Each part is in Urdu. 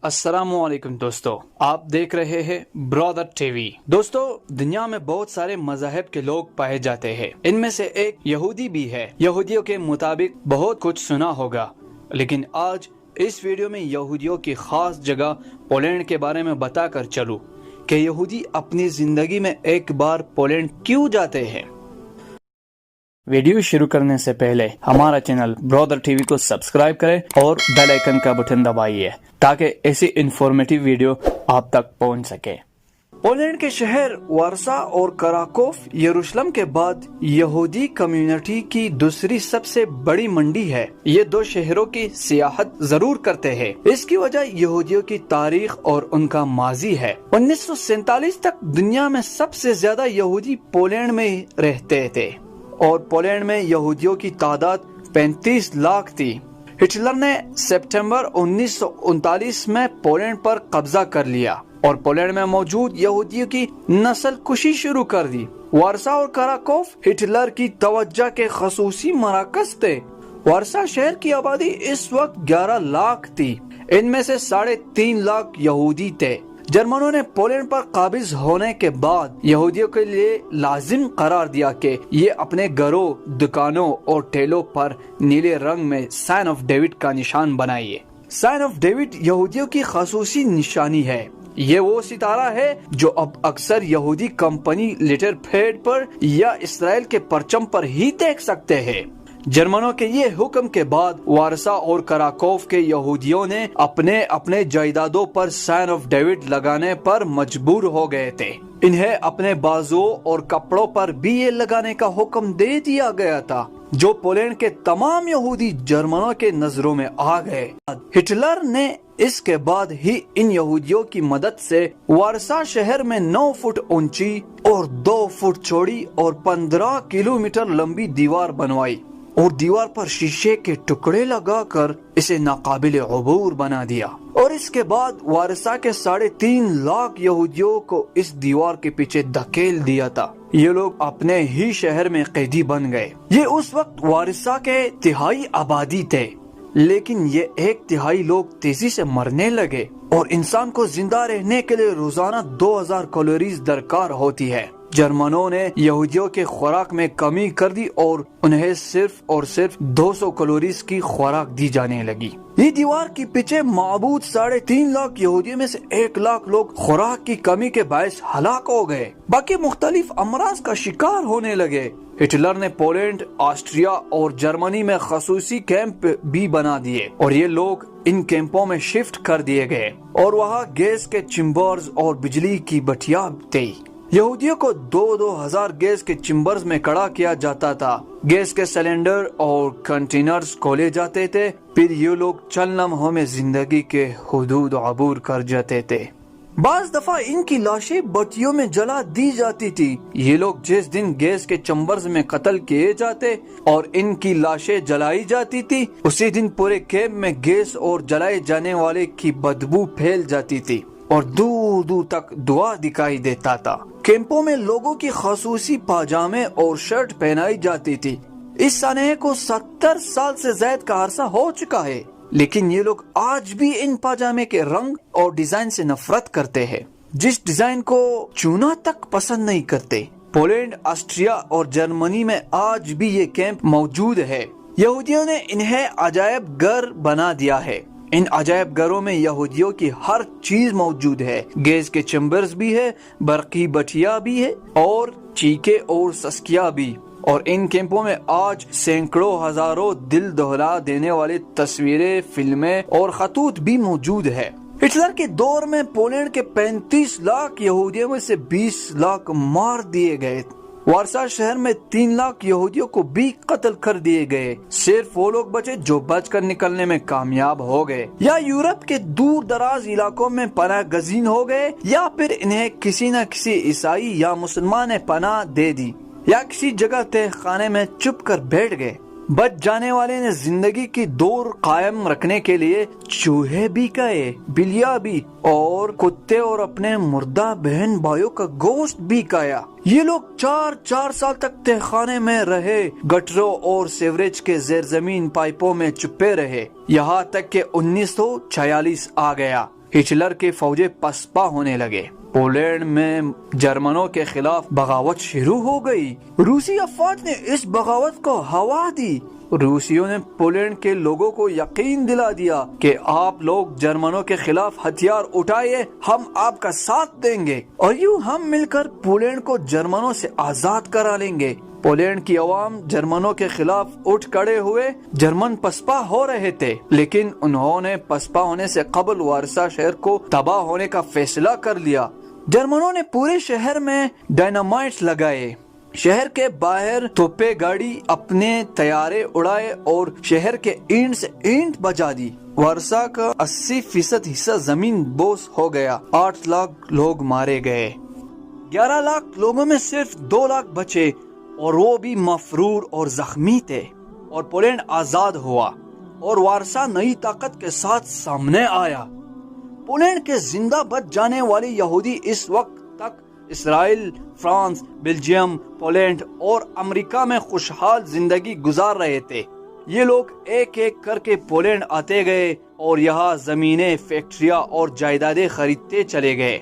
السلام علیکم دوستو، آپ دیکھ رہے ہیں برادر ٹی وی۔ دوستو، دنیا میں بہت سارے مذاہب کے لوگ پائے جاتے ہیں، ان میں سے ایک یہودی بھی ہے۔ یہودیوں کے مطابق بہت کچھ سنا ہوگا، لیکن آج اس ویڈیو میں یہودیوں کی خاص جگہ پولینڈ کے بارے میں بتا کر چلوں کہ یہودی اپنی زندگی میں ایک بار پولینڈ کیوں جاتے ہیں۔ ویڈیو شروع کرنے سے پہلے ہمارا چینل برادر ٹی وی کو سبسکرائب کریں اور بیل آئیکن کا بٹن دبائیے تاکہ ایسی انفارمیٹیو ویڈیو آپ تک پہنچ سکے۔ پولینڈ کے شہر وارسا اور کراکوف یروشلم کے بعد یہودی کمیونٹی کی دوسری سب سے بڑی منڈی ہے۔ یہ دو شہروں کی سیاحت ضرور کرتے ہیں، اس کی وجہ یہودیوں کی تاریخ اور ان کا ماضی ہے۔ 1947 تک دنیا میں سب سے زیادہ یہودی پولینڈ میں رہتے تھے اور پولینڈ میں یہودیوں کی تعداد 35 لاکھ تھی۔ ہٹلر نے سپٹمبر 1939 میں پولینڈ پر قبضہ کر لیا اور پولینڈ میں موجود یہودیوں کی نسل کشی شروع کر دی۔ وارسا اور کراکوف ہٹلر کی توجہ کے خصوصی مراکز تھے۔ وارسا شہر کی آبادی اس وقت 11 لاکھ تھی، ان میں سے 3.5 لاکھ یہودی تھے۔ جرمنوں نے پولینڈ پر قابض ہونے کے بعد یہودیوں کے لیے لازم قرار دیا کہ یہ اپنے گھروں، دکانوں اور ٹھیلوں پر نیلے رنگ میں سائن آف ڈیوڈ کا نشان بنائیے۔ سائن آف ڈیوڈ یہودیوں کی خصوصی نشانی ہے۔ یہ وہ ستارہ ہے جو اب اکثر یہودی کمپنی لیٹر پیڈ پر یا اسرائیل کے پرچم پر ہی دیکھ سکتے ہیں۔ جرمنوں کے یہ حکم کے بعد وارسا اور کراکوف کے یہودیوں نے اپنے جائیدادوں پر سائن آف ڈیوڈ لگانے پر مجبور ہو گئے تھے۔ انہیں اپنے بازو اور کپڑوں پر بھی یہ لگانے کا حکم دے دیا گیا تھا، جو پولینڈ کے تمام یہودی جرمنوں کے نظروں میں آ گئے۔ ہٹلر نے اس کے بعد ہی ان یہودیوں کی مدد سے وارسا شہر میں 9 فٹ اونچی اور 2 فٹ چوڑی اور 15 کلومیٹر لمبی دیوار بنوائی اور دیوار پر شیشے کے ٹکڑے لگا کر اسے ناقابل عبور بنا دیا۔ اور اس کے بعد وارسا کے 3.5 لاکھ یہودیوں کو اس دیوار کے پیچھے دھکیل دیا تھا۔ یہ لوگ اپنے ہی شہر میں قیدی بن گئے۔ یہ اس وقت وارسا کے تہائی آبادی تھے، لیکن یہ 1/3 لوگ تیزی سے مرنے لگے اور انسان کو زندہ رہنے کے لیے روزانہ 2000 کیلوریز درکار ہوتی ہے۔ جرمنوں نے یہودیوں کے خوراک میں کمی کر دی اور انہیں صرف 200 کیلوریز کی خوراک دی جانے لگی۔ یہ دیوار کے پیچھے معبود 3.5 لاکھ یہودیوں میں سے 1 لاکھ لوگ خوراک کی کمی کے باعث ہلاک ہو گئے، باقی مختلف امراض کا شکار ہونے لگے۔ ہٹلر نے پولینڈ، آسٹریا اور جرمنی میں خصوصی کیمپ بھی بنا دیے اور یہ لوگ ان کیمپوں میں شفٹ کر دیے گئے اور وہاں گیس کے چیمبرز اور بجلی کی بٹیاں تھی۔ یہودیوں کو 2000 گیس کے چیمبرز میں کھڑا کیا جاتا تھا۔ گیس کے سلنڈر اور کنٹینرز کھولے جاتے تھے، پھر یہ لوگ چند لمحوں میں زندگی کے حدود عبور کر جاتے تھے۔ بعض دفعہ ان کی لاشیں بٹیوں میں جلا دی جاتی تھی۔ یہ لوگ جس دن گیس کے چیمبرز میں قتل کیے جاتے اور ان کی لاشیں جلائی جاتی تھی، اسی دن پورے کیمپ میں گیس اور جلائے جانے والے کی بدبو پھیل جاتی تھی اور دور دور تک دھواں دکھائی دیتا تھا۔ کیمپوں میں لوگوں کی خصوصی پاجامے اور شرٹ پہنائی جاتی تھی۔ اس سانحے کو 70 سال سے زائد کا عرصہ ہو چکا ہے، لیکن یہ لوگ آج بھی ان پاجامے کے رنگ اور ڈیزائن سے نفرت کرتے ہیں، جس ڈیزائن کو چونا تک پسند نہیں کرتے۔ پولینڈ، آسٹریا اور جرمنی میں آج بھی یہ کیمپ موجود ہے۔ یہودیوں نے انہیں عجائب گھر بنا دیا ہے۔ ان عجائب گھروں میں یہودیوں کی ہر چیز موجود ہے۔ گیس کے چیمبرز بھی ہے، برقی بٹیاں بھی ہے اور چیخے اور سسکیاں بھی۔ اور ان کیمپوں میں آج سینکڑوں ہزاروں دل دہلا دینے والی تصویریں، فلمیں اور خطوط بھی موجود ہے۔ ہٹلر کے دور میں پولینڈ کے 35 لاکھ یہودیوں میں سے 20 لاکھ مار دیے گئے۔ وارسا شہر میں 3 لاکھ یہودیوں کو بھی قتل کر دیے گئے۔ صرف وہ لوگ بچے جو بچ کر نکلنے میں کامیاب ہو گئے، یا یورپ کے دور دراز علاقوں میں پناہ گزین ہو گئے، یا پھر انہیں کسی نہ کسی عیسائی یا مسلمان نے پناہ دے دی، یا کسی جگہ تہ خانے میں چھپ کر بیٹھ گئے۔ بچ جانے والے نے زندگی کی دور قائم رکھنے کے لیے چوہے بھی کھائے، بلیاں بھی، اور کتے اور اپنے مردہ بہن بھائیوں کا گوشت بھی کھایا۔ یہ لوگ 4 سال تک تہ خانے میں رہے، گٹروں اور سیوریج کے زیر زمین پائپوں میں چھپے رہے، یہاں تک کہ 1946 آ گیا۔ ہٹلر کی فوجیں پسپا ہونے لگے۔ پولینڈ میں جرمنوں کے خلاف بغاوت شروع ہو گئی۔ روسی افواج نے اس بغاوت کو ہوا دی۔ روسیوں نے پولینڈ کے لوگوں کو یقین دلا دیا کہ آپ لوگ جرمنوں کے خلاف ہتھیار اٹھائیے، ہم آپ کا ساتھ دیں گے اور یوں ہم مل کر پولینڈ کو جرمنوں سے آزاد کرا لیں گے۔ پولینڈ کی عوام جرمنوں کے خلاف اٹھ کھڑے ہوئے۔ جرمن پسپا ہو رہے تھے، لیکن انہوں نے پسپا ہونے سے قبل وارسا شہر کو تباہ ہونے کا فیصلہ کر لیا۔ جرمنوں نے پورے شہر میں ڈائنامائٹ لگائے، شہر کے باہر توپے گاڑی اپنے طیارے اڑائے اور شہر کے اینٹ سے اینٹ بجا دی۔ وارسا کا 80% حصہ زمین بوس ہو گیا۔ 8 لاکھ لوگ مارے گئے۔ 11 لاکھ لوگوں میں صرف 2 لاکھ بچے اور وہ بھی مفرور اور زخمی تھے، اور پولینڈ آزاد ہوا اور وارسا نئی طاقت کے ساتھ سامنے آیا۔ پولینڈ کے زندہ بچ جانے والے یہودی اس وقت تک اسرائیل، فرانس، بیلجیم، پولینڈ اور امریکہ میں خوشحال زندگی گزار رہے تھے۔ یہ لوگ ایک ایک کر کے پولینڈ آتے گئے اور یہاں زمینیں، فیکٹریاں اور جائیدادیں خریدتے چلے گئے۔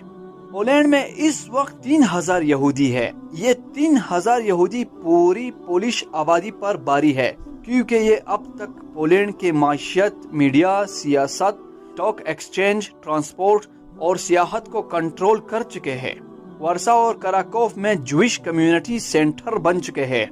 پولینڈ میں اس وقت 3000 یہودی ہے۔ یہ 3000 یہودی پوری پولش آبادی پر باری ہے، کیونکہ یہ اب تک پولینڈ کے معیشت، میڈیا، سیاست، اسٹاک ایکسچینج، ٹرانسپورٹ اور سیاحت کو کنٹرول کر چکے ہیں۔ وارسا اور کراکوف میں جوئش کمیونٹی سینٹر بن چکے ہیں۔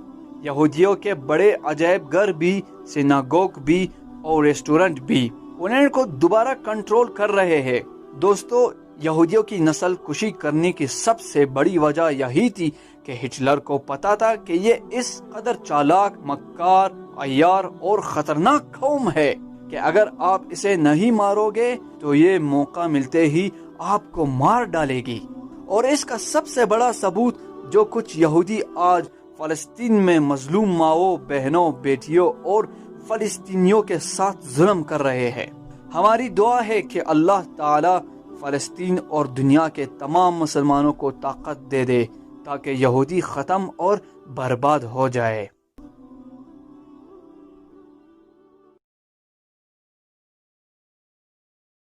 یہودیوں کے بڑے عجائب گھر بھی، سیناگوگ بھی اور ریسٹورنٹ بھی پولینڈ کو دوبارہ کنٹرول کر رہے ہیں۔ دوستو، یہودیوں کی نسل کشی کرنے کی سب سے بڑی وجہ یہی تھی کہ ہٹلر کو پتا تھا کہ یہ اس قدر چالاک، مکار، عیار اور خطرناک قوم ہے کہ اگر آپ اسے نہیں مارو گے تو یہ موقع ملتے ہی آپ کو مار ڈالے گی۔ اور اس کا سب سے بڑا ثبوت جو کچھ یہودی آج فلسطین میں مظلوم ماؤں، بہنوں، بیٹیوں اور فلسطینیوں کے ساتھ ظلم کر رہے ہیں۔ ہماری دعا ہے کہ اللہ تعالی فلسطین اور دنیا کے تمام مسلمانوں کو طاقت دے دے تاکہ یہودی ختم اور برباد ہو جائے۔